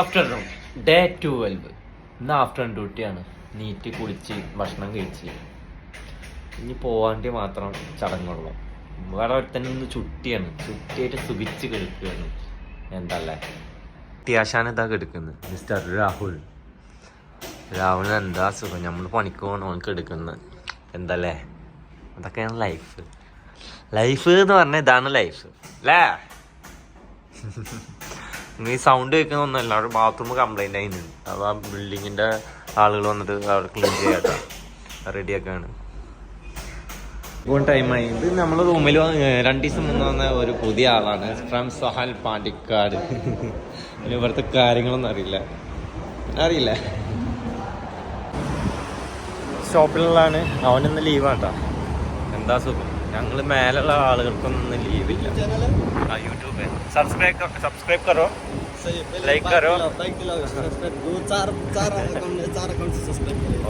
Afternoon day 12. ഇന്ന് afternoon ഡ്യൂട്ടിയാണ്. NEET കുളിച്ച് ഭക്ഷണം കഴിച്ച് ഇനി പോവാണ്ടി മാത്രം ചടങ്ങുള്ളൂ. വേറെ ഒരുത്തന്നെ ഇന്ന് ചുറ്റിയായിട്ട് സുഖിച്ച് കിടക്കുകയാണ്. എന്തല്ലേ ത്യാശാൻ ഇതാ കിടക്കുന്നത്. മിസ്റ്റർ രാഹുലിന് എന്താ സുഖം. നമ്മൾ പണിക്ക് പോകണം, ഓനക്ക് എടുക്കുന്നത്. എന്തല്ലേ, അതൊക്കെയാണ് ലൈഫ് എന്ന് പറഞ്ഞാൽ ഇതാണ് ലൈഫ് അല്ലേ. ഈ സൗണ്ട് കേൾക്കുന്ന ഒന്നല്ല, അവിടെ ബാത്റൂം കംപ്ലൈൻ്റ് ആയിരുന്നു. അപ്പോൾ ആ ബിൽഡിങ്ങിൻ്റെ ആളുകൾ വന്നിട്ട് അവിടെ ക്ലീൻ ചെയ്യാട്ടോ, റെഡിയാക്കാണ്. ടൈമായി. ഇത് നമ്മൾ റൂമിൽ 2 ദിവസം മുന്നേ വന്ന ഒരു പുതിയ ആളാണ്, ഫ്രം സഹൽ പാണ്ടിക്കാട്. ഇവിടുത്തെ കാര്യങ്ങളൊന്നും അറിയില്ല. ഷോപ്പിലുള്ളതാണ്. അവനൊന്ന് ലീവാട്ടോ. എന്താ സുഖം. ഞങ്ങൾ മേലുള്ള ആളുകൾക്കൊന്നും ലീവില്ല. യൂട്യൂബ് സബ്സ്ക്രൈബ് करो, लाइक करो.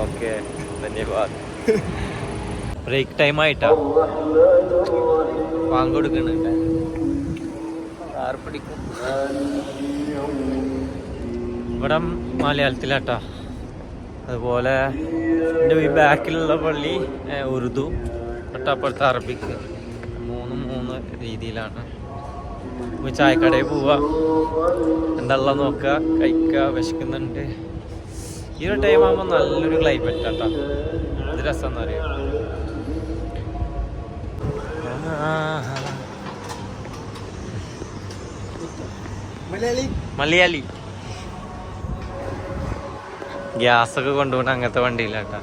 ഓക്കെ, ധന്യവാദ്. ബ്രേക്ക് ടൈം ആയിട്ടാ പാങ്ക് കൊടുക്കുന്നുണ്ട്. ഇവിടെ മലയാളത്തിലാട്ടാ. അതുപോലെ എൻ്റെ ഈ ബാക്കിലുള്ള പള്ളി ഉറുദു, തൊട്ടപ്പുറത്ത് അറബിക്ക്. മൂന്ന് രീതിയിലാണ്. ചായക്കടയിൽ പോവുക, എന്താ നോക്കുക, കഴിക്കുക. വിശക്കുന്നുണ്ട്. ഈ ഒരു ടൈം ആകുമ്പോൾ നല്ലൊരു ക്ലൈമറ്റ് ആട്ടാ. ഇത് രസം എന്ന് പറയാം. മലയാളി ഗ്യാസൊക്കെ കൊണ്ടുപോകണ അങ്ങനത്തെ വണ്ടിയിലാട്ടാ.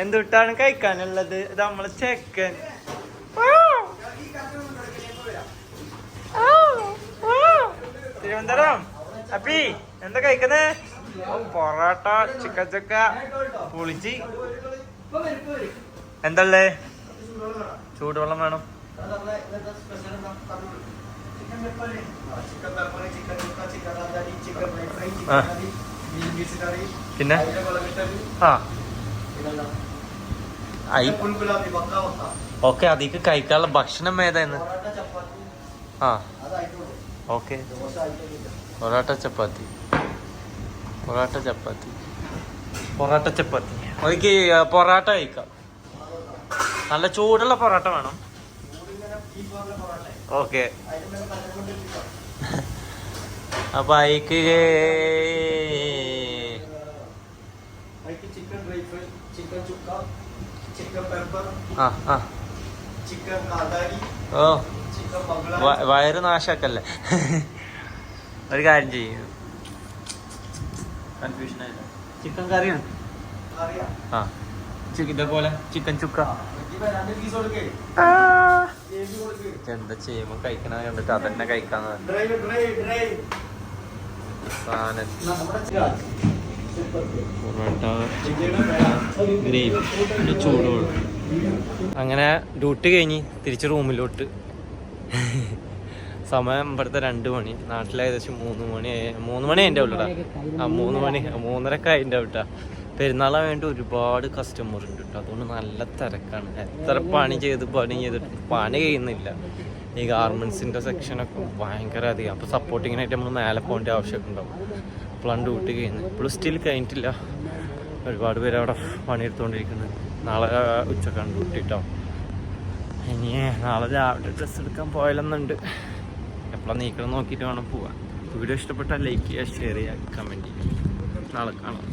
എന്തുട്ടാണ് കഴിക്കാനുള്ളത്? ഇത് നമ്മളെ ചെക്കൻ. തിരുവനന്തപുരം അപ്പി എന്താ കഴിക്കുന്നേ? പൊറോട്ട, ചിക്കൻ ചക്ക, പുളിച്ചി. എന്തല്ലേ? ചൂടുവെള്ളം വേണം. പിന്നെ ഓക്കെ, അതിക്ക് കഴിക്കാനുള്ള ഭക്ഷണം ഏതായിരുന്നു? ഓക്കെ, പൊറോട്ട ചപ്പാത്തി. എനിക്ക് പൊറോട്ട കഴിക്കാം. നല്ല ചൂടുള്ള പൊറോട്ട വേണം. ഓക്കെ, അപ്പൊ അതിക്ക് chicken dry fry, chicken chukka, chicken pepper, chicken കാന്താരി. ഓ, വയറ് നാശാക്കല്ലേ. ഒരു കാര്യം ചെയ്യും, കൺഫ്യൂഷൻ ആയില്ല. ചിക്കൻ കറിയാണ്. ഇതേപോലെ ചിക്കൻ ചുക്ക. എന്താ ചെയ്യുമ്പോ കഴിക്കണ കണ്ടിട്ട് അതന്നെ കഴിക്കാന്ന് സാധനം. പൊറോട്ട, ഗ്രേവി, ചൂടുവെള്ളം. അങ്ങനെ ഡ്യൂട്ടി കഴിഞ്ഞ് തിരിച്ച് റൂമിലോട്ട്. സമയം ഇവിടുത്തെ 2 മണി, നാട്ടിൽ ഏകദേശം 3 മണി അതിൻ്റെ ഉള്ളടാ. 3:30 അതിൻ്റെ വിട്ടാ. പെരുന്നാളാൻ വേണ്ടി ഒരുപാട് കസ്റ്റമർ ഉണ്ട് കേട്ടോ. അതുകൊണ്ട് നല്ല തിരക്കാണ്. എത്ര പണി ചെയ്തിട്ട് പണി കഴിയുന്നില്ല. ഈ ഗാർമെൻസിൻ്റെ സെക്ഷനൊക്കെ ഭയങ്കര അധികം. അപ്പോൾ സപ്പോർട്ടിങ്ങിനായിട്ട് നമ്മൾ മേലെ പോകേണ്ട ആവശ്യമൊക്കെ ഉണ്ടാവും. അപ്പോഴാണ് ഡ്യൂട്ടി കഴിയുന്നത്. ഇപ്പോഴും സ്റ്റിൽ കഴിഞ്ഞിട്ടില്ല. ഒരുപാട് പേര് അവിടെ പണിയെടുത്തുകൊണ്ടിരിക്കുന്നത്. നാളെ ഉച്ചക്കാണ് ഡ്യൂട്ടി കേട്ടോ. ഇനി നാളെ രാവിലെ ഡ്രസ്സ് എടുക്കാൻ പോയാലെന്നുണ്ട്. എപ്പോഴാണ് നീക്കണം നോക്കിയിട്ട് വേണം പോവാൻ. വീഡിയോ ഇഷ്ടപ്പെട്ടാൽ ലൈക്ക് ചെയ്യുക, ഷെയർ ചെയ്യുക, കമൻറ്റ് ചെയ്യുക. നാളെ കാണാം.